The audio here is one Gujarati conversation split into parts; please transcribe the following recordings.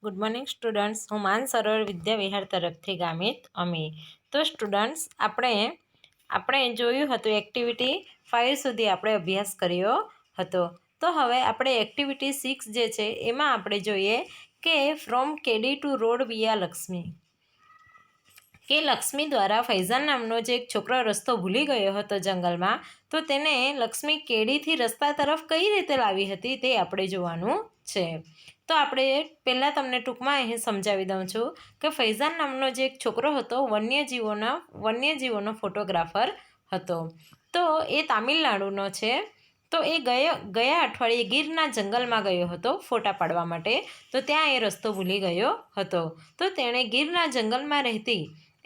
Good morning students. હું માન સરોવર વિદ્યા વિહાર તરફથી ગામિત અમી. તો સ્ટુડન્ટ્સ, આપણે જોયું હતું એક્ટિવિટી 5 સુધી આપણે અભ્યાસ કર્યો હતો. તો હવે આપણે એક્ટિવિટી 6 જે છે એમાં આપણે જોઈએ કે from kedi to road વિયા Lakshmi, કે લક્ષ્મી દ્વારા ફૈઝાન નામનો જે એક છોકરો રસ્તો ભૂલી ગયો હતો જંગલમાં, તો તેને લક્ષ્મી કેડીથી રસ્તા તરફ કઈ રીતે લાવી હતી તે આપણે જોવાનું છે. તો આપણે પહેલાં તમને ટૂંકમાં અહીં સમજાવી દઉં છું કે ફૈઝાન નામનો જે એક છોકરો હતો વન્યજીવોનો ફોટોગ્રાફર હતો. તો એ તામિલનાડુનો છે. તો એ ગયા અઠવાડિયે ગીરના જંગલમાં ગયો હતો ફોટા પાડવા માટે. તો ત્યાં એ રસ્તો ભૂલી ગયો હતો. તો તેણે ગીરના જંગલમાં રહેતી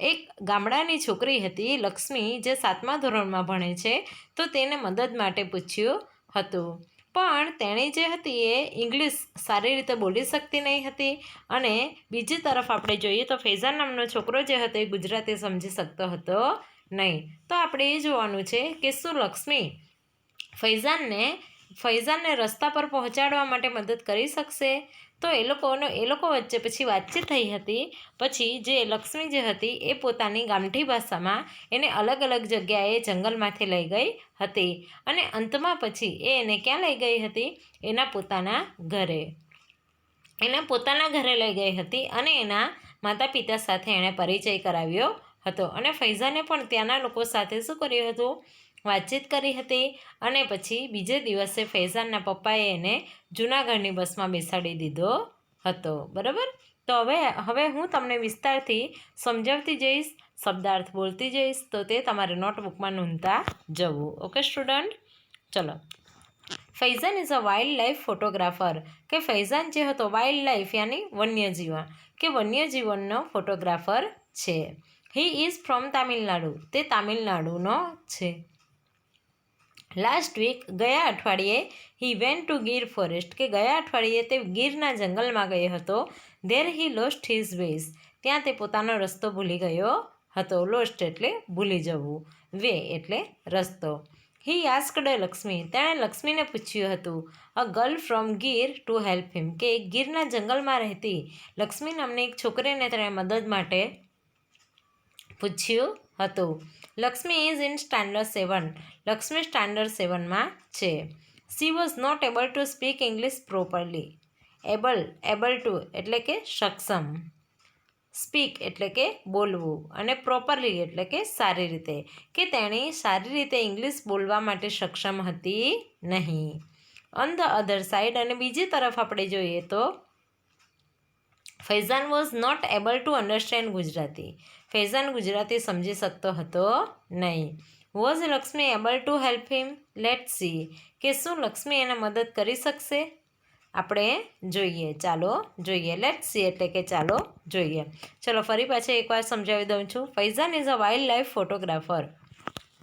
એક ગામડાની છોકરી હતી લક્ષ્મી, જે 7મા ધોરણમાં ભણે છે, તો તેને મદદ માટે પૂછ્યું હતું. પણ તેણી જે હતી એ ઇંગ્લિશ સારી રીતે બોલી શકતી નહીં હતી. અને બીજી તરફ આપણે જોઈએ તો ફૈઝાન નામનો છોકરો જે હતો એ ગુજરાતી સમજી શકતો હતો નહીં. તો આપણે એ જોવાનું છે કે શું લક્ષ્મી ફૈઝાનને રસ્તા પર પહોંચાડવા માટે મદદ કરી શકશે. તો એ લોકો વચ્ચે પછી વાતચીત થઈ હતી. પછી જે લક્ષ્મી જે હતી એ પોતાની ગામઠી ભાષામાં એને અલગ અલગ જગ્યાએ જંગલમાંથી લઈ ગઈ હતી. અને અંતમાં પછી એને ક્યાં લઈ ગઈ હતી? એના પોતાના ઘરે લઈ ગઈ હતી. અને એના માતા પિતા સાથે એણે પરિચય કરાવ્યો હતો. અને ફૈઝાને પણ ત્યાંના લોકો સાથે શું કર્યું હતું? વાતચીત કરી હતી. અને પછી બીજે દિવસે ફૈઝાનના પપ્પાએ એને જૂનાગઢની બસમાં બેસાડી દીધો હતો. બરાબર. તો હવે હું તમને વિસ્તારથી સમજાવતી જઈશ, શબ્દાર્થ બોલતી જઈશ, તો તે તમારે નોટબુકમાં નોંધતા જવું. ઓકે સ્ટુડન્ટ, ચલો. Faizan is a wild life photographer, કે ફૈઝાન જે હતો વાઇલ્ડ લાઈફ યાની વન્યજીવનનો ફોટોગ્રાફર છે. હી ઇઝ ફ્રોમ તામિલનાડુ, તે તામિલનાડુનો છે. લાસ્ટ વીક, ગયા અઠવાડિયે, he went to Gir forest, કે ગયા અઠવાડિયે તે ગીરના જંગલમાં ગયો હતો. There he lost his ways, ત્યાં તે પોતાનો રસ્તો ભૂલી ગયો હતો. લોસ્ટ એટલે ભૂલી જવું, વે એટલે રસ્તો. હી આસ્કડ લક્ષ્મી, તેણે લક્ષ્મીને પૂછ્યું હતું અ girl from Gir to help હિમ, કે ગીરના જંગલમાં રહેતી લક્ષ્મી નામની એક છોકરીને તેણે મદદ માટે પૂછ્યું હતું. Lakshmi is in standard 7, Lakshmi standard 7માં છે. She was not able to speak English properly, able to એટલે કે સક્ષમ, સ્પીક એટલે કે બોલવું, અને પ્રોપરલી એટલે કે સારી રીતે, કે તેણી સારી રીતે ઇંગ્લિશ બોલવા માટે સક્ષમ હતી નહીં. ઓન ધ અધર સાઇડ, અને બીજી તરફ આપણે જોઈએ તો Faizan was not able to understand Gujarati, Faizan Gujarati સમજી શકતો હતો નહીં. Was Lakshmi able to help him? Let see, કે શું લક્ષ્મી એને મદદ કરી શકશે? આપણે જોઈએ, ચાલો જોઈએ. લેટ સી એટલે કે ચાલો જોઈએ. ચલો ફરી પાછી એકવાર સમજાવી દઉં છું. Faizan is a wild life photographer.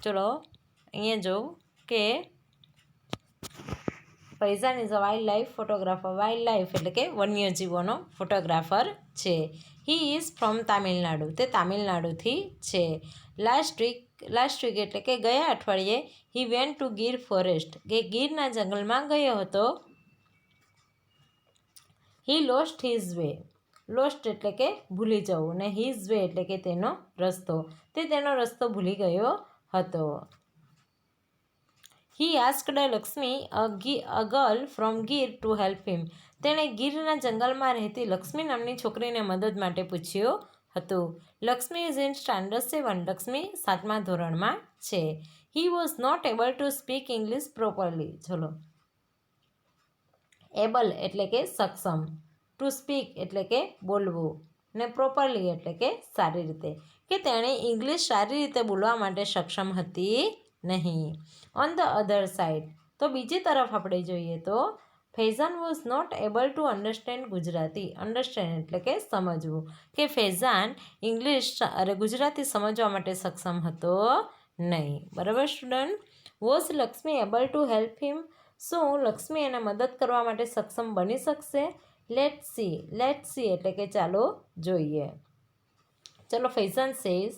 ચલો અહીંયા જોઉં કે Faizan is a wild life photographer. Wild life એટલે કે વન્યજીવોનો ફોટોગ્રાફર છે. હી ઇઝ ફ્રોમ તામિલનાડુ, તે તામિલનાડુથી છે. લાસ્ટ વીક એટલે કે ગયા અઠવાડિયે, he went to Gir forest, કે ગીરના જંગલમાં ગયો હતો. હી લોસ્ટ હિઝ વે, લોસ્ટ એટલે કે ભૂલી જવું, ને હિઝ વે એટલે કે તેનો રસ્તો, તે તેનો રસ્તો ભૂલી ગયો હતો. He asked Lakshmi a girl from Gir to help him, તેણે ગીરના જંગલમાં રહેતી લક્ષ્મી નામની છોકરીને મદદ માટે પૂછ્યું હતું. Lakshmi is in standard 7, Lakshmi 7મા ધોરણમાં છે. He was not able to speak English properly, ચલો. એબલ એટલે કે સક્ષમ, ટુ સ્પીક એટલે કે બોલવું, ને પ્રોપરલી એટલે કે સારી રીતે, કે તેણે ઇંગ્લિશ સારી રીતે બોલવા માટે સક્ષમ હતી નહીં. ઓન ધ અધર સાઇડ, તો બીજી તરફ આપણે જોઈએ તો Faizan was not able to understand Gujarati, understand એટલે કે સમજવું, કે ફૈઝાન ગુજરાતી સમજવા માટે સક્ષમ હતો નહીં. બરાબર student. Was Lakshmi able to help હિમ, શું લક્ષ્મી એને મદદ કરવા માટે સક્ષમ બની શકશે? લેટ સી એટલે કે ચાલો જોઈએ. ચલો. Faizan says,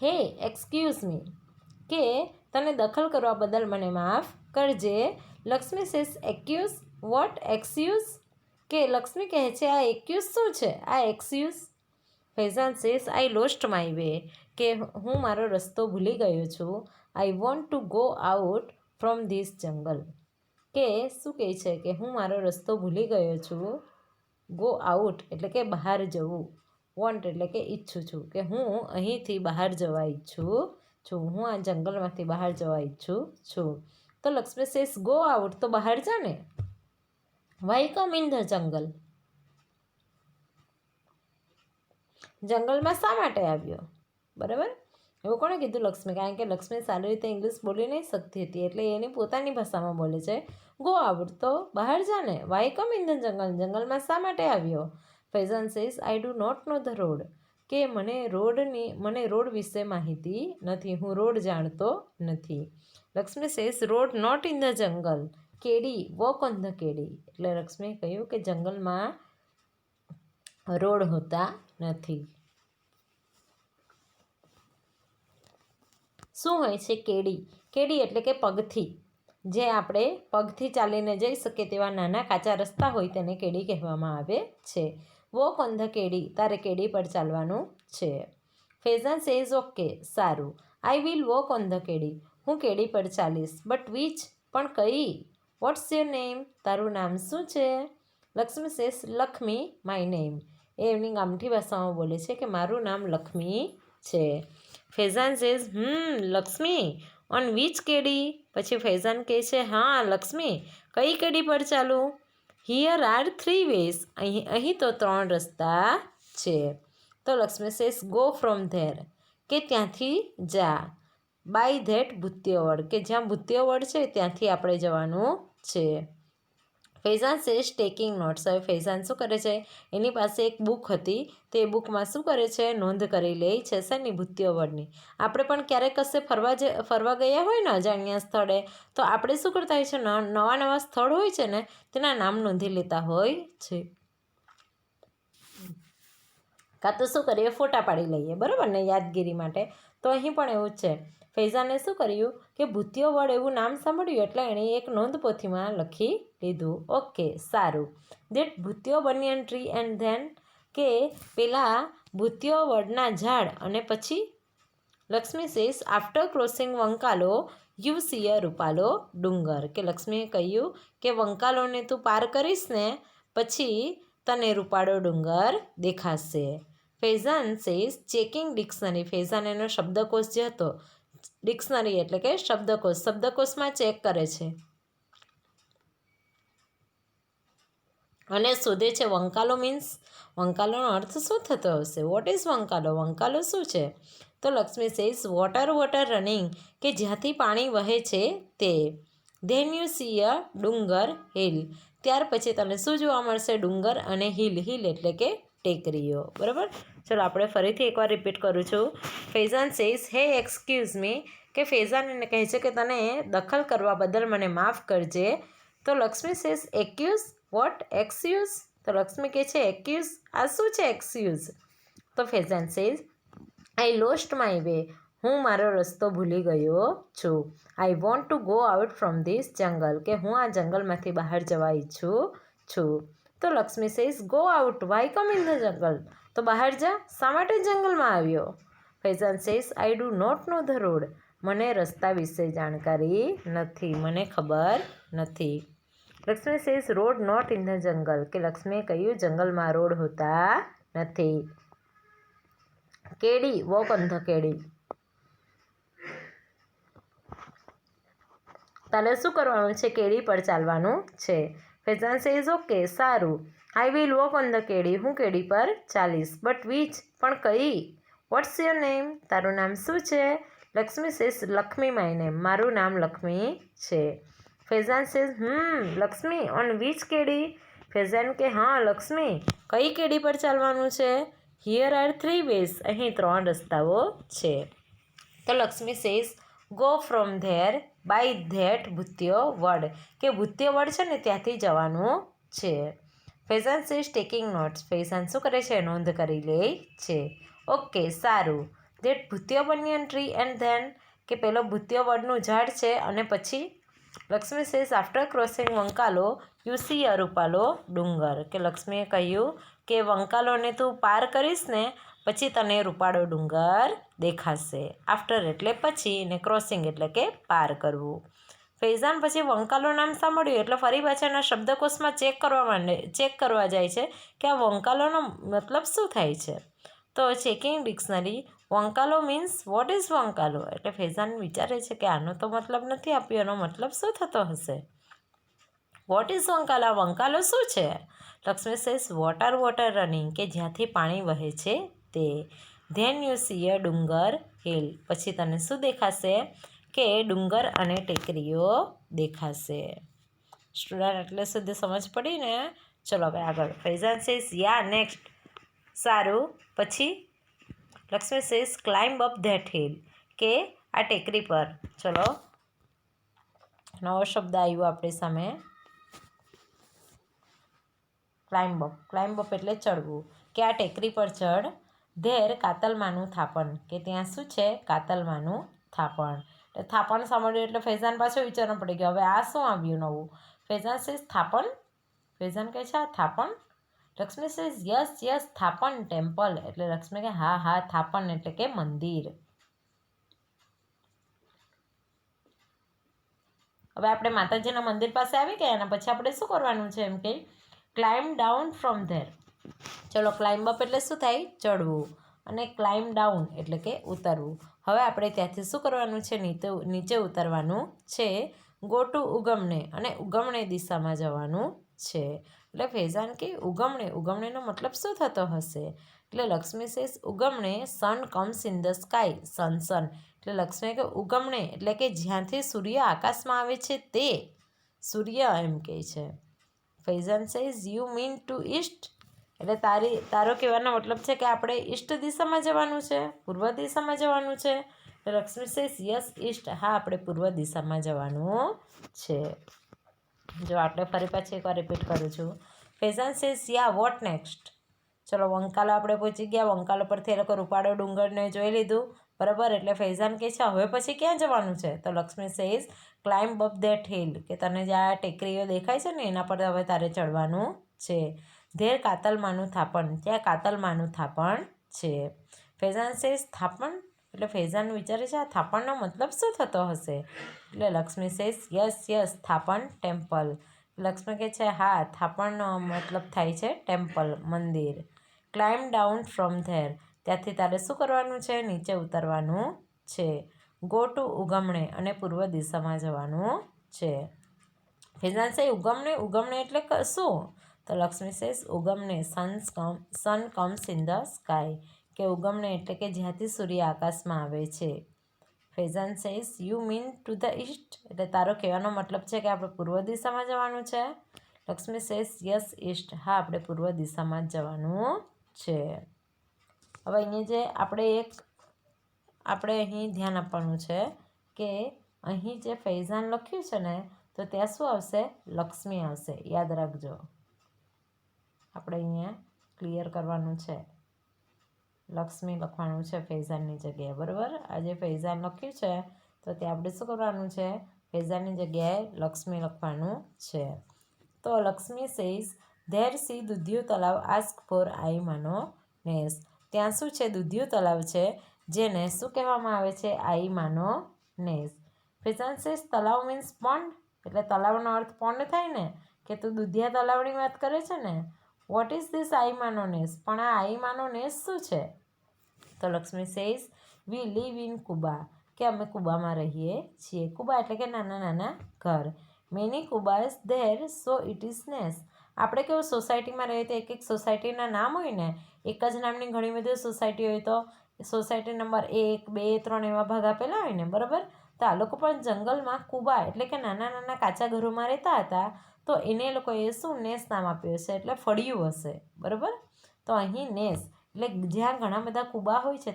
hey excuse me, કે તને દખલ કરવા બદલ મને માફ કરજે. Lakshmi says accuse. What excuse? કે લક્ષ્મી કહે છે આ એક્યુઝ શું છે, આ excuse? Faizan says I lost my way. કે હું મારો રસ્તો ભૂલી ગયો છું. I want to go out from this jungle. કે શું કહે છે કે હું મારો રસ્તો ભૂલી ગયો છું. ગો આઉટ એટલે કે બહાર જવું. વોન્ટ એટલે કે ઈચ્છું છું, કે હું અહીંથી બહાર જવા ઈચ્છું છું, હું આ જંગલમાંથી બહાર જવા ઈચ્છું છું. તો લક્ષ્મી સેઝ ગો આઉટ, તો બહાર જા ને. વાય કમ ઇન ધ જંગલ? જંગલમાં શા માટે આવ્યો? બરાબર, એવું કોણે કીધું? લક્ષ્મી. કારણ કે લક્ષ્મી સારી રીતે ઇંગ્લિશ બોલી નહીં શકતી હતી, એટલે એની પોતાની ભાષામાં બોલે છે ગો આઉટ, તો બહાર જા ને. વાય કમ ઇન ધ જંગલ? જંગલમાં શા માટે આવ્યો? Faizan says I do not know the road. કે મને રોડ વિશે માહિતી નથી, હું રોડ જાણતો નથી. Lakshmi says road not in the jungle. Kedi, walk on the kedi. એટલે લક્ષ્મીએ કહ્યું કે જંગલમાં રોડ હોતા નથી. શું હોય છે કેડી? કેડી એટલે કે પગથી, જે આપણે પગથી ચાલીને જઈ શકીએ તેવા નાના કાચા રસ્તા હોય તેને કેડી કહેવામાં આવે છે. વોક ઓન ધ કેડી, તારે કેડી પર ચાલવાનું છે. ફૈઝાન સેઝ ઓકે, સારું. I will walk on the kedi, હું કેડી પર ચાલીશ. બટ વિચ, પણ કઈ? વોટ્સ યોર નેમ, તારું નામ શું છે? Lakshmi says Lakshmi my name. એ એમની ગામઠી ભાષામાં બોલે છે કે મારું નામ લક્ષ્મી છે. Faizan says Lakshmi on which kedi? પછી ફૈઝાન કહે છે હા લક્ષ્મી, કઈ કેડી પર ચાલું? હિયર આર 3 વેઝ, અહીં તો 3 રસ્તા છે. તો Lakshmi says go from there, કે ત્યાંથી જા. બાય ધેટ ભૂત્યવડ, કે જ્યાં ભૂત્યવડ છે ત્યાંથી આપણે જવાનું છે. Faizan says taking notes. હવે ફૈઝાન શું કરે છે, એની પાસે એક બુક હતી, તો એ બુકમાં શું કરે છે, નોંધ કરી લે છે શેની? ભૂત્યવડની. આપણે પણ ક્યારેક કશે ફરવા ગયા હોય ને અજાણ્યા સ્થળે, તો આપણે શું કરતા હોય છે, નવા સ્થળ હોય છે ને તેના નામ નોંધી લેતા હોય છે. કાં તો શું કરીએ, ફોટા પાડી લઈએ, બરાબર ને, યાદગીરી માટે. તો અહીં પણ એવું જ છે. ફૈઝાને શું કર્યું કે ભૂત્યવડ એવું નામ સાંભળ્યું એટલે એણે એક નોંધપોથીમાં લખી લીધું. ઓકે, સારું. That bhutyo banyan tree and then, કે પેલા ભૂત્યવડના ઝાડ અને પછી Lakshmi says after crossing vankalo you see a Rupalo dungar. કે લક્ષ્મીએ કહ્યું કે વંકાલોને તું પાર કરીશ ને પછી તને રૂપાળો ડુંગર દેખાશે. Faizan says checking dictionary. Faizan એનો શબ્દકોશ જે હતો, ડિક્શનરી એટલે કે શબ્દકોશમાં ચેક કરે છે અને શોધે છે. વંકાલો મીન્સ, વંકાલોનો અર્થ શું થતો હશે? Vote is વંકાલો? વંકાલો શું છે? તો લક્ષ્મી સેઝ વોટર રનિંગ, કે જ્યાંથી પાણી વહે છે તે. ધેન યુ સી અ ડુંગર હિલ, ત્યાર પછી તને શું જોવા મળશે? ડુંગર અને હિલ. હિલ એટલે કે ટેકરીઓ. બરાબર, ચલો આપણે ફરીથી એકવાર રિપીટ કરું છું. Faizan says hey excuse me, કે ફૈઝાન એને કહે છે કે તને દખલ કરવા બદલ મને માફ કરજે. તો Lakshmi says accuse. What excuse? તો લક્ષ્મી કહે છે એક્યુઝ, આ શું છે એક્સક્યુઝ? તો Faizan says I lost my way, હું મારો રસ્તો ભૂલી ગયો છું. I want to go out from this jungle, કે હું આ જંગલમાંથી બહાર જવા ઈચ્છું છું. તો Lakshmi says go out, why come in the jungle? તો બહાર જા, શા માટે જંગલમાં આવ્યો? Faizan says I do not know the road, મને રસ્તા વિશે જાણકારી નથી, મને ખબર નથી. Lakshmi says road not in the jungle, કે લક્ષ્મીએ કહ્યું જંગલમાં રોડ હોતા નથી. કેડી, વોક ઓન ધ કેડી, તારે શું કરવાનું છે? કેડી પર ચાલવાનું છે. ફૈઝાન સેઝ ઓકે, સારું. I will walk on the kedi, હું કેડી પર ચાલીશ. બટ વિચ, પણ કઈ? વોટ્સ યોર નેમ, તારું નામ શું છે? Lakshmi says Lakshmi my name, મારું નામ લક્ષ્મી છે. Faizan says Lakshmi on which kedi? Faizan કે હા લક્ષ્મી, કઈ કેડી પર ચાલવાનું છે? હિયર આર 3 વેઝ, અહીં 3 રસ્તાઓ છે. તો Lakshmi says go from there by that Bhutyavad, કે ભૂત્યવડ છે ને ત્યાંથી જવાનું છે. Faizan says taking notes, Faizan શું કરે છે? નોંધ કરી લે છે. ઓકે, સારું. That bhutya banyan tree and then, કે પેલો ભૂત્યવડનું ઝાડ છે અને પછી Lakshmi says after crossing vankalo you see a Rupalo dungar, કે લક્ષ્મીએ કહ્યું કે વંકાલોને તું પાર કરીશ ને પછી તને રૂપાળો ડુંગર દેખાશે. આફ્ટર એટલે પછી ને ક્રોસિંગ એટલે કે પાર કરવું. ફૈઝાન પછી વંકાલો નામ સાંભળ્યું એટલે ફરી પાછા એના શબ્દકોશમાં ચેક કરવા જાય છે કે આ વંકાલોનો મતલબ શું થાય છે. તો checking dictionary, vankalo means what is vankalo, એટલે ફૈઝાન વિચારે છે કે આનો તો મતલબ નથી આપ્યો, એનો મતલબ શું થતો હશે. વોટ ઇઝ વંકાલો, વંકાલો શું છે. લક્ષ્મી સેઝ વોટર રનિંગ, કે જ્યાંથી પાણી વહે છે તે. ધેન યુ સી અ ડુંગર હિલ, પછી તને શું દેખાશે કે ડુંગર અને ટેકરીઓ દેખાશે. સ્ટુડન્ટ એટલે સુધી સમજ પડી ને. ચલો હવે આગળ. ફૈઝાન સેઝ યા નેક્સ્ટ, સારું પછી. Lakshmi says climb up that hill, કે આ ટેકરી પર. ચલો નવો શબ્દ આવ્યો આપણી સામે, ક્લાઇમ્બ અપ એટલે ચડવું, કે આ ટેકરી પર ચડ. ધેર કાતલમાનું થાપણ, કે ત્યાં શું છે કાતલમાનું થાપણ. એટલે થાપણ સાંભળ્યું એટલે ફૈઝાન પાછો વિચારવું પડી ગયો હવે આ શું આવ્યું નવું. ફૈઝાન સેઝ થાપણ, ફૈઝાન કહે છે આ થાપણ. લક્ષ્મી સેઝ યસ થાપણ ટેમ્પલ, એટલે લક્ષ્મી કહે હા થાપણ એટલે કે મંદિર. હવે આપણે માતાજીના મંદિર પાસે આવી ગયા અને પછી આપણે શું કરવાનું છે એમ કે ક્લાઇમ્બ ડાઉન ફ્રોમ ધેર. ચલો ક્લાઇમ્બ અપ એટલે શું થાય ચડવું, અને ક્લાઇમ્બ ડાઉન એટલે કે ઉતરવું. હવે આપણે ત્યાંથી શું કરવાનું છે નીચે ઉતરવાનું છે. ગો ટુ ઉગમણે, અને ઉગમણે દિશામાં જવાનું છે. એટલે ફૈઝાન કે ઉગમણેનો મતલબ શું થતો હશે. એટલે Lakshmi says ugamne sun comes in the sky, sun. એટલે લક્ષ્મી કે ઉગમણે એટલે કે જ્યાંથી સૂર્ય આકાશમાં આવે છે તે સૂર્ય એમ કહે છે. Faizan says you mean two East, એટલે તારો કહેવાનો મતલબ છે કે આપણે ઈસ્ટ દિશામાં જવાનું છે, પૂર્વ દિશામાં જવાનું છે. એટલે લક્ષ્મી સેઝ યસ ઈસ્ટ, હા આપણે પૂર્વ દિશામાં જવાનું છે. જો આટલે ફરી પાછી એકવાર રિપીટ કરું છું. ફૈઝાન સેઝ યા વોટ નેક્સ્ટ. ચલો વંકાલો આપણે પહોંચી ગયા, વંકાલો પરથી એ લોકો રૂપાળો ડુંગરને જોઈ લીધું બરાબર. એટલે ફૈઝાન કહે છે હવે પછી ક્યાં જવાનું છે. તો Lakshmi says climb up that hill, કે તને જે આ ટેકરીઓ દેખાય છે ને એના પર હવે તારે ચડવાનું છે. ધેર કાતલમાનું થાપણ, ત્યાં કાતલમાનું થાપણ છે. ફૈઝાન સેઝ થાપણ, એટલે ફૈઝાન વિચારે છે આ થાપણનો મતલબ શું થતો હશે. એટલે લક્ષ્મી સેઝ યસ થાપણ ટેમ્પલ. લક્ષ્મી કહે છે હા થાપણનો મતલબ થાય છે ટેમ્પલ મંદિર. ક્લાઇમ્બ ડાઉન ફ્રોમ ધેર, ત્યાંથી તારે શું કરવાનું છે નીચે ઉતરવાનું છે. ગો ટુ ઉગમણે, અને પૂર્વ દિશામાં જવાનું છે. ફૈઝાન સે ઉગમણે એટલે શું. તો Lakshmi says ugamne sun comes in the sky, કે ઉગમણે એટલે કે જ્યાંથી સૂર્ય આકાશમાં આવે છે. Faizan says you mean to the east, એટલે તારો કહેવાનો મતલબ છે કે આપણે પૂર્વ દિશામાં જવાનું છે. લક્ષ્મી સેઝ યસ ઈસ્ટ, હા આપણે પૂર્વ દિશામાં જ જવાનું છે. હવે અહીંયા જે આપણે અહીં ધ્યાન આપવાનું છે કે અહીં જે ફૈઝાન લખ્યું છે ને તો ત્યાં શું આવશે લક્ષ્મી આવશે, યાદ રાખજો. આપણે અહીંયા ક્લિયર કરવાનું છે, લક્ષ્મી લખવાનું છે ફૈઝાનની જગ્યાએ બરાબર. આ જે ફૈઝાન લખ્યું છે તો ત્યાં આપણે શું કરવાનું છે ફૈઝાનની જગ્યાએ લક્ષ્મી લખવાનું છે. તો Lakshmi says there see dudhiyu talav ask for Aimano nes, ત્યાં શું છે દૂધિયું તલાવ છે જેને શું કહેવામાં આવે છે આઈમાનો નેસ. ફૈઝાન સેઝ તલાવ મીન્સ પોન્ડ, એટલે તલાવનો અર્થ પોન્ડ થાય ને, કે તું દૂધિયા તલાવની વાત કરે છે ને. What is this Aimano nes, પણ આ આઈમાનો નેસ શું છે. તો Lakshmi says we live in kuba, કે અમે કુબામાં રહીએ છીએ. કુબા એટલે કે નાના નાના ઘર. Many kubas there so it is nes, આપણે કેવું સોસાયટીમાં રહીએ તો એક સોસાયટીના નામ હોય ને, એક જ નામની ઘણી બધી સોસાયટી હોય તો સોસાયટી નંબર 1, 2, 3 એવા ભાગ આપેલા હોય ને બરાબર. તો આ લોકો પણ જંગલમાં કુબા એટલે કે નાના નાના કાચા ઘરોમાં રહેતા હતા, તો એને લોકોએ શું નેસ નામ આપ્યું હશે, એટલે ફળિયું હશે બરાબર. તો અહીં નેસ એટલે જ્યાં ઘણા બધા કુબા હોય છે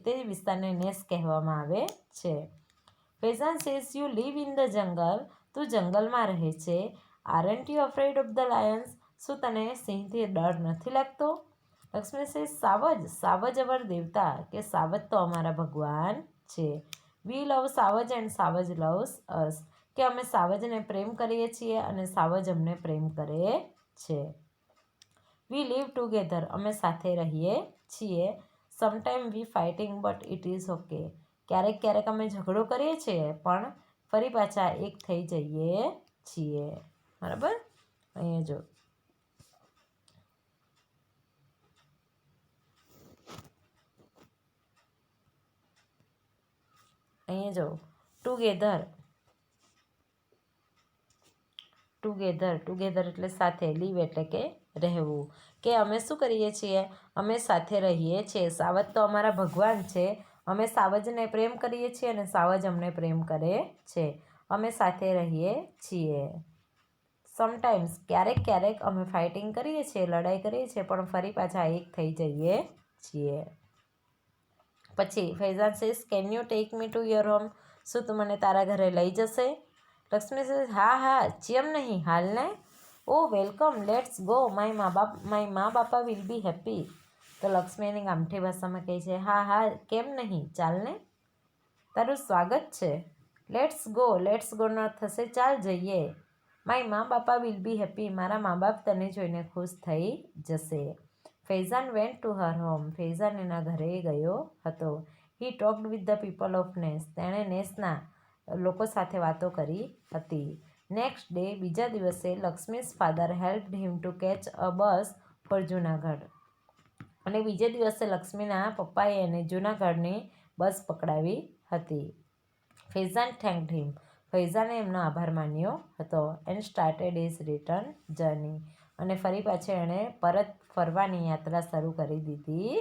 તે વિસ્તારને નેસ કહેવામાં આવે છે. Faizan says you live in the જંગલ, તું જંગલમાં રહે છે. Aren't you afraid of the Lions, શું તને સિંહથી ડર નથી લાગતો. લક્ષ્મી સેઝ સાવજ અવર દેવતા, કે સાવજ તો અમારા ભગવાન છે. વી love Savaj and Savaj loves અસ, કે અમે સાવજને પ્રેમ કરીએ છીએ અને સાવજ અમને પ્રેમ કરે છે. વી લીવ ટુગેધર, અમે સાથે રહીએ છીએ. Sometime we fighting but it is okay, ક્યારેક ક્યારેક અમે ઝઘડો કરીએ છીએ પણ ફરી પાછા એક થઈ જઈએ છીએ. બરાબર. અહીંયા જો ટુગેધર એટલે સાથે, લીવ એટલે કે રહેવું, કે અમે શું કરીએ છીએ, અમે સાથે રહીએ છીએ. સાવજ તો અમારા ભગવાન છે, અમે સાવજને પ્રેમ કરીએ છીએ અને સાવજ અમને પ્રેમ કરે છે. અમે સાથે રહીએ છીએ. સમટાઈમ્સ ક્યારેક ક્યારેક અમે ફાઇટિંગ કરીએ છીએ, લડાઈ કરીએ છીએ પણ ફરી પાછા એક થઈ જઈએ છીએ. પછી Faizan says can you take me to your home, શું તું મને તારા ઘરે લઈ જશે? લક્ષ્મી સેઝ હા હા, ચેમ નહીં, હાલને. ઓ વેલકમ, લેટ્સ ગો, માય મા બાપા વિલ બી હેપી. તો લક્ષ્મી એની ગામઠી ભાષામાં કહે છે હા હા, કેમ નહીં, ચાલને, તારું સ્વાગત છે. લેટ્સ ગોનો અર્થ થશે ચાલ જઈએ. માય મા બાપા વિલ બી હેપી, મારા મા બાપ તને જોઈને ખુશ થઈ જશે. Faizan went to her home, Faizan એના ઘરે ગયો હતો. હી talked with the people of નેસ, તેણે નેસના લોકો સાથે વાતો કરી હતી. નેક્સ્ટ ડે, બીજા દિવસે Lakshmi's father helped him to catch a bus for Junagadh, અને બીજે દિવસે લક્ષ્મીના પપ્પાએ એને જૂનાગઢની બસ પકડાવી હતી. ફૈઝાન થેન્ક્ડ હિમ, ફૈઝાને એમનો આભાર માન્યો હતો. And started his return journey, અને ફરી પાછી એણે પરત ફરવાની યાત્રા શરૂ કરી દીધી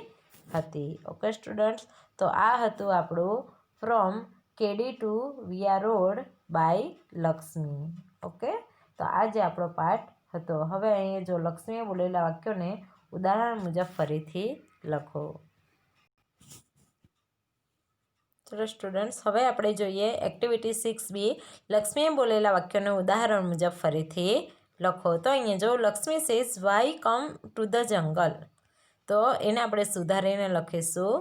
હતી. ઓકે સ્ટુડન્ટ્સ, તો આ હતું આપણું from kedi to via road by Lakshmi. Okay, તો આ જે આપણો પાઠ હતો. હવે અહીંયા જો લક્ષ્મીએ બોલેલા વાક્યોને ઉદાહરણ મુજબ ફરીથી લખો. ચલો સ્ટુડન્ટ્સ, હવે આપણે જોઈએ એક્ટિવિટી 6B, લક્ષ્મીએ બોલેલા વાક્યોને ઉદાહરણ મુજબ ફરીથી લખો. તો અહીંયા જો Lakshmi says why come to the jungle, તો એને આપણે સુધારીને લખીશું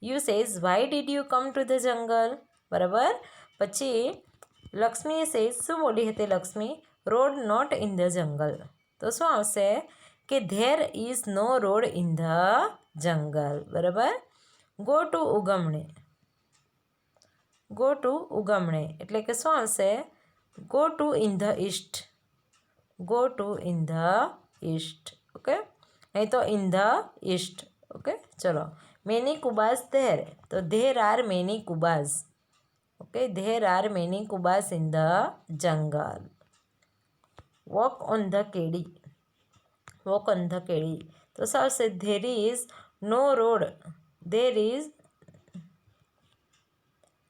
you says why did you come to the jungle. બરાબર. પછી લક્ષ્મી સેઝ, શું બોલી હતી Lakshmi, road not in the jungle, તો શું આવશે કે there is no road in the jungle. બરાબર. ગો ટુ ઉગમણે એટલે કે શું આવશે, go to in the east, okay, નહીં તો ઇન ધ ઈસ્ટ. ઓકે, ચલો. મેની કુબાઝ ધેર, તો there are many kubas. Okay, there are many kubas in the jungle. Walk on the kedi, તો શું આવશે, there is no road,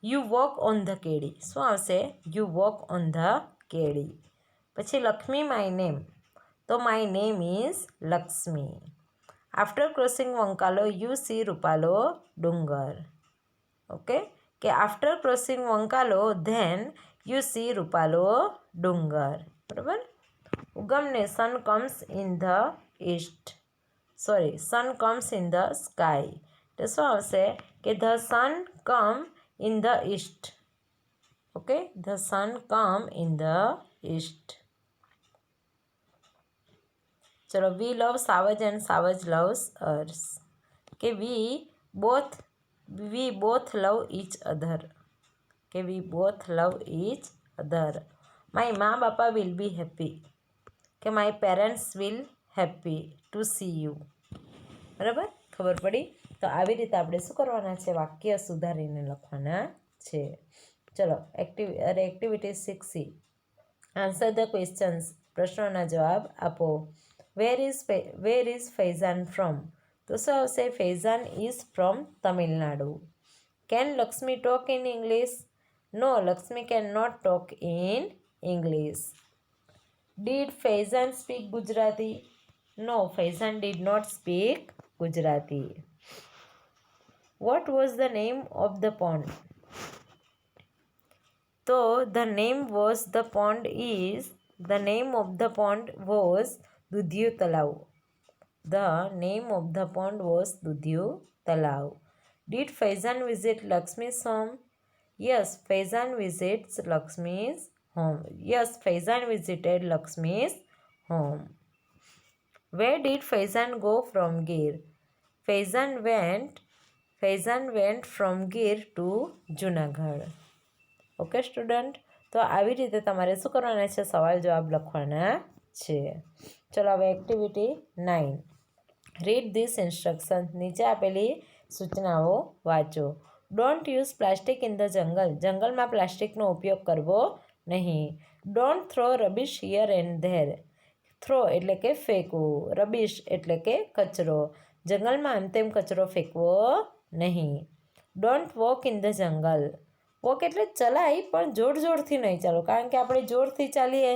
you walk on the kedi, શું આવશે, you walk on the kedi. પછી લક્ષ્મી માય નેમ, તો my name is Lakshmi. After crossing vankalo you see Rupalo dungar. Okay, કે after crossing vankalo then you see Rupalo dungar. બરાબર. Ugamne sun comes in the sky, તો શું આવશે કે the sun come in the east. Okay, the sun come in the east. ચલો, we love Savaj and Savaj loves ours, કે we both love each other, my મા બાપા વિલ બી હેપી, કે my parents will happy to see you. બરાબર, ખબર પડી? તો આવી રીતે આપણે શું કરવાના છે, વાક્ય સુધારીને લખવાના છે. ચલો, activity 6C, answer the questions, પ્રશ્નોના જવાબ આપો. વેર ઇઝ ફૈઝાન ફ્રોમ, તો શું આવશે, Faizan is from Tamil Nadu. Can Lakshmi talk in English, no, Lakshmi can not talk in English. Did Faizan speak Gujarati, no, Faizan did not speak Gujarati. What was the name of the pond, તો the name of the pond was Dudhiyu Talav. Did Faizan visit Lakshmi's home? Yes, Faizan visits Lakshmi's home. Yes, Faizan visited Lakshmi's home. Where did Faizan go from Gir? Faizan went from Gir to Junagadh. Okay student, તો આવી રીતે તમારે શું કરવાના છે? સવાલ જવાબ લખવાના છે. ચલો હવે એક્ટિવિટી 9. Read this instruction. નીચે આપેલી સૂચનાઓ વાંચો. Don't use plastic in the જંગલ. જંગલમાં પ્લાસ્ટિકનો ઉપયોગ કરવો નહીં. Don't throw રબિશ here and there. Throw એટલે કે ફેંકવું, રબિશ એટલે કે કચરો. જંગલમાં આમ તેમ કચરો ફેંકવો નહીં. Don't walk in the jungle. Walk એટલે ચલાય, પણ જોરથી નહીં ચાલો, કારણ કે આપણે જોરથી ચાલીએ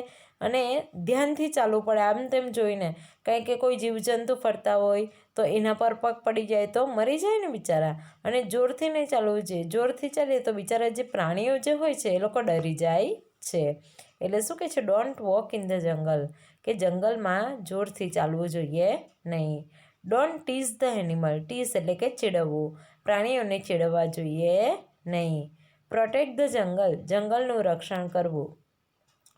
અને ધ્યાનથી ચાલવું પડે આમ તેમ જોઈને, કારણ કે કોઈ જીવજંતુ ફરતા હોય તો એના પર પગ પડી જાય તો મરી જાય ને બિચારા. અને જોરથી નહીં ચાલવું જોઈએ. જોરથી ચાલીએ તો બિચારા જે પ્રાણીઓ જે હોય છે એ લોકો ડરી જાય છે. એટલે શું કહે છે? Don't walk in the jungle, કે જંગલમાં જોરથી ચાલવું જોઈએ નહીં. Don't tease the animal. Tease એટલે કે ચીડવવું. પ્રાણીઓને ચીડવવા જોઈએ નહીં. Protect the jungle. જંગલનું રક્ષણ કરવું.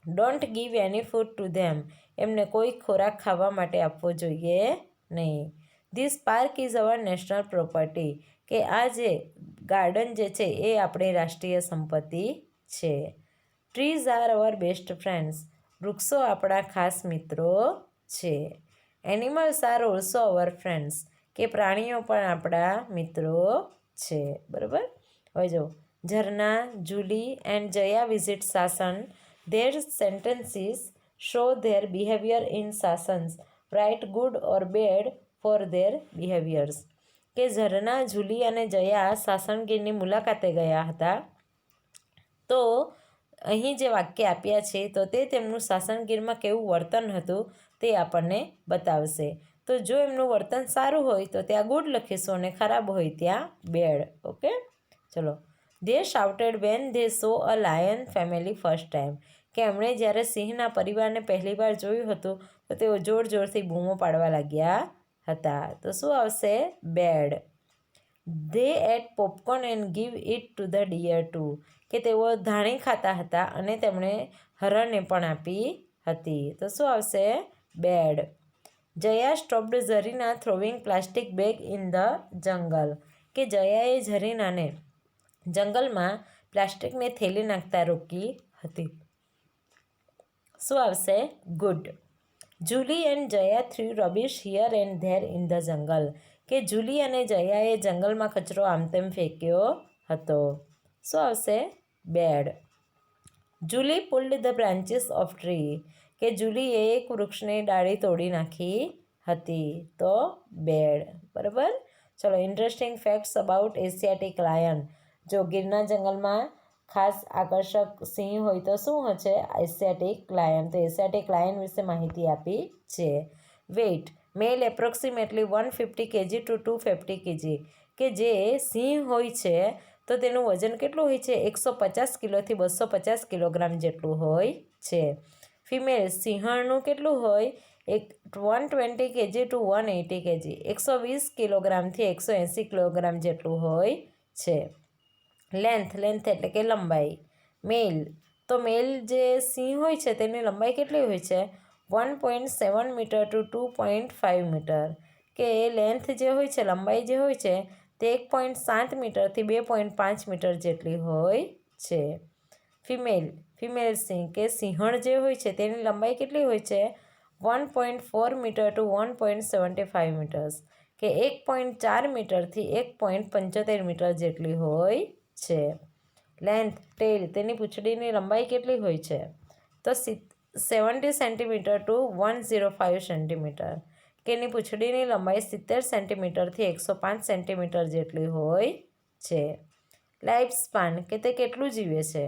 Don't give any food to them. એમને કોઈ ખોરાક ખાવા માટે આપવો જોઈએ નહીં. This park is our national property. કે આ જે ગાર્ડન જે છે એ આપણી રાષ્ટ્રીય સંપત્તિ છે. Trees are our best friends. વૃક્ષો આપણા ખાસ મિત્રો છે. Animals are also our friends. કે પ્રાણીઓ પણ આપણા મિત્રો છે. બરાબર. હવે જો, Jharna, Julie and Jaya visit Sasan. Their sentences show their behavior in Sasans. Write good or bad for their behaviors. કે ઝરના, જુલી અને જયા સાસણગીરની મુલાકાતે ગયા હતા. તો અહીં જે વાક્ય આપ્યા છે તો તે તેમનું સાસણગીરમાં કેવું વર્તન હતું તે આપણને બતાવશે. તો જો એમનું વર્તન સારું હોય તો ત્યાં ગુડ લખીશું અને ખરાબ હોય ત્યાં બેડ. ઓકે, ચલો. They shouted when they saw a lion family first time. કે એમણે જ્યારે સિંહના પરિવારને પહેલીવાર જોયું હતું તો તેઓ જોરથી બૂમો પાડવા લાગ્યા હતા. તો શું આવશે? Bed. They ate popcorn and give it to the deer too. કે તેઓ ધાણી ખાતા હતા અને તેમણે હરણને પણ આપી હતી. તો શું આવશે? Bad. Jaya stopped Zarina throwing plastic bag in the jungle. કે જયાએ ઝરીનાને જંગલમાં પ્લાસ્ટિકની થેલી નાખતા રોકી હતી. શું આવશે? Good. Julie and Jaya through રબિશ here and there in the jungle. કે જુલી અને જયાએ જંગલમાં કચરો આમ તેમ ફેંક્યો હતો. શું આવશે? Bad. Julie pulled the branches of tree. કે જુલીએ એક વૃક્ષની ડાળી તોડી નાખી હતી. તો બેડ. બરાબર. ચલો, interesting facts about Asiatic lion. જો ગીરના જંગલમાં ખાસ આકર્ષક સિંહ હોય તો શું હશે? Asiatic lion. તો એશિયાટિક લાયન વિશે માહિતી આપી છે. વેઇટ. મેલ એપ્રોક્સિમેટલી 150 kg ટુ 250 kg. કે જે સિંહ હોય છે તો તેનું વજન કેટલું હોય છે? 150 કિલોથી 250 કિલોગ્રામ જેટલું હોય છે. ફિમેલ સિંહણનું કેટલું હોય? 120 kg ટુ 180 kg. 120 કિલોગ્રામથી 180 કિલોગ્રામ જેટલું હોય છે. લેન્થ એટલે કે લંબાઈ. મેલ, તો મેલ જે સિંહ હોય છે તેની લંબાઈ કેટલી હોય છે? 1.7 મીટર ટુ 2.5 મીટર. કે લેન્થ જે હોય છે, લંબાઈ જે હોય છે તે 1.7 મીટરથી 2.5 મીટર જેટલી હોય છે. ફિમેલ સિંહ, કે સિંહણ જે હોય છે તેની લંબાઈ કેટલી હોય છે? 1.4 મીટર ટુ 1.75 મીટર્સ. કે 1.4 મીટરથી 1.75 મીટર જેટલી હોય છે. લેન્થ ટેલ, તેની પૂંછડીની લંબાઈ કેટલી હોય છે? તો 70 સેન્ટીમીટર ટુ 105 સેન્ટીમીટર. કે એની પૂંછડીની લંબાઈ 70 સેન્ટીમીટરથી 105 સેન્ટીમીટર જેટલી હોય છે. લાઈફ સ્પાન, કે તે કેટલું જીવે છે?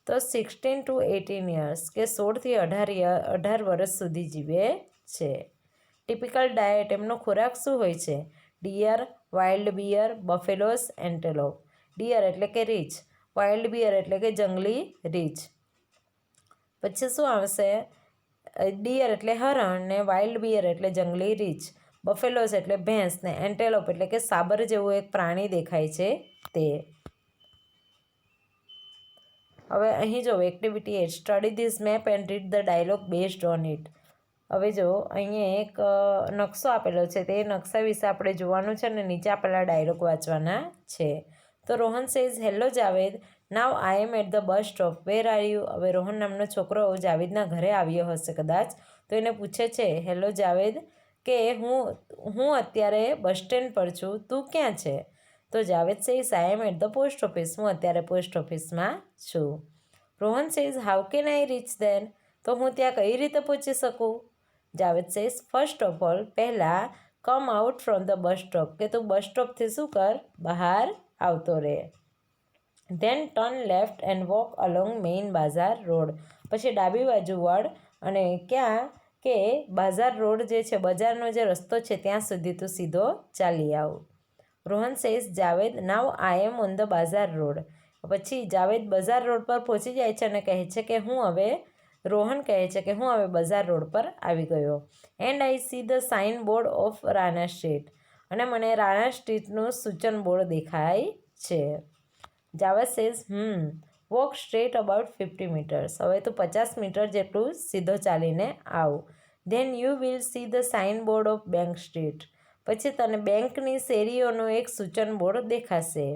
તો 16 ટુ 18 યર્સ. કે 16થી 18 વર્ષ સુધી જીવે છે. ટિપિકલ ડાયટ, એમનો ખોરાક શું હોય છે? Deer, wild bear, buffaloes, antelope. Deer એટલે કે રીછ, વાઇલ્ડ બિયર એટલે કે જંગલી રીછ. પછી શું આવશે? ડિયર એટલે હરણ ને વાઇલ્ડ બિયર એટલે જંગલી રીછ. બફેલોસ એટલે ભેંસ ને એન્ટેલોપ એટલે કે સાબર જેવું એક પ્રાણી દેખાય છે તે. હવે અહીં જો activity 8 study this map and read the dialogue based on it. હવે જો અહીંયા એક નકશો આપેલો છે, તે નકશા વિશે આપણે જોવાનું છે અને નીચે આપેલા ડાયલોગ વાંચવાના છે. તો Rohan says hello Javed, now I am at the bus stop, where are you. હવે રોહન નામનો છોકરો જાવેદના ઘરે આવ્યો હશે કદાચ, તો એને પૂછે છે હેલો જાવેદ કે હું અત્યારે બસ સ્ટેન્ડ પર છું, તું ક્યાં છે? તો Javed says I am at the post office, હું અત્યારે પોસ્ટ ઓફિસમાં છું. Rohan says how can I reach there, તો હું ત્યાં કઈ રીતે પહોંચી શકું? Javed says first of all, પહેલાં come out from the bus stop, કે તું બસ સ્ટોપથી શું કર, બહાર આવતો રહે. Then turn left and walk along main Bazaar road, પછી ડાબી બાજુ વળ અને ક્યાં કે બાઝાર રોડ જે છે, બજારનો જે રસ્તો છે ત્યાં સુધી તું સીધો ચાલી આવ. Rohan says Javed now I am on the bazaar road, પછી જાવેદ બજાર રોડ પર પહોંચી જાય છે અને કહે છે કે રોહન કહે છે કે હું હવે બજાર રોડ પર આવી ગયો. And I see the sign board of Rana street, અને મને રાણા સ્ટ્રીટનું સૂચન બોર્ડ દેખાય છે. Javed says walk straight about 50 metres, હવે તું 50 મીટર જેટલું સીધો ચાલીને આવ. Then you will see the sign board of bank street, પછી તને બેંકની શેરીઓનું એક સૂચન બોર્ડ દેખાશે.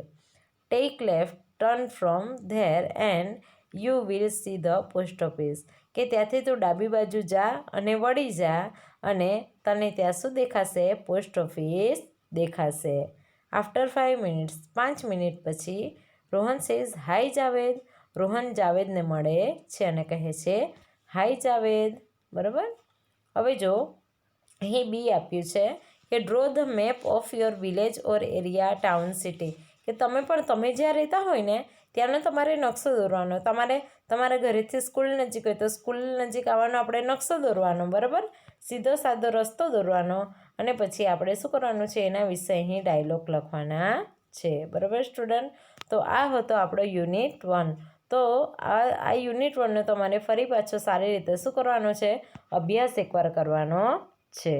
Take left, turn from there and you will see the post office, કે ત્યાંથી તું ડાબી બાજુ જા અને વળી જા અને તને ત્યાં શું દેખાશે, પોસ્ટ ઓફિસ દેખાશે. આફ્ટર 5 મિનિટ્સ, 5 મિનિટ પછી રોહન સેઝ હાય જાવેદ, રોહન જાવેદને મળે છે અને કહે છે હાય જાવેદ. બરાબર. હવે જો અહીં બી આપ્યું છે કે draw the map of your village or area, town, city, કે તમે જ્યાં રહેતા હોય ને ત્યાંનો તમારે નકશો દોરવાનો. તમારા ઘરેથી સ્કૂલ નજીક હોય તો સ્કૂલ નજીક આવવાનો આપણે નકશો દોરવાનો. બરાબર. સીધો સાદો રસ્તો દોરવાનો અને પછી આપણે શું કરવાનું છે, એના વિશે અહીં ડાયલોગ લખવાના છે. બરાબર સ્ટુડન્ટ. તો આ હતો આપણો યુનિટ 1. તો આ યુનિટ 1નો તમારે ફરી પાછો સારી રીતે શું કરવાનો છે, અભ્યાસ એકવાર કરવાનો છે.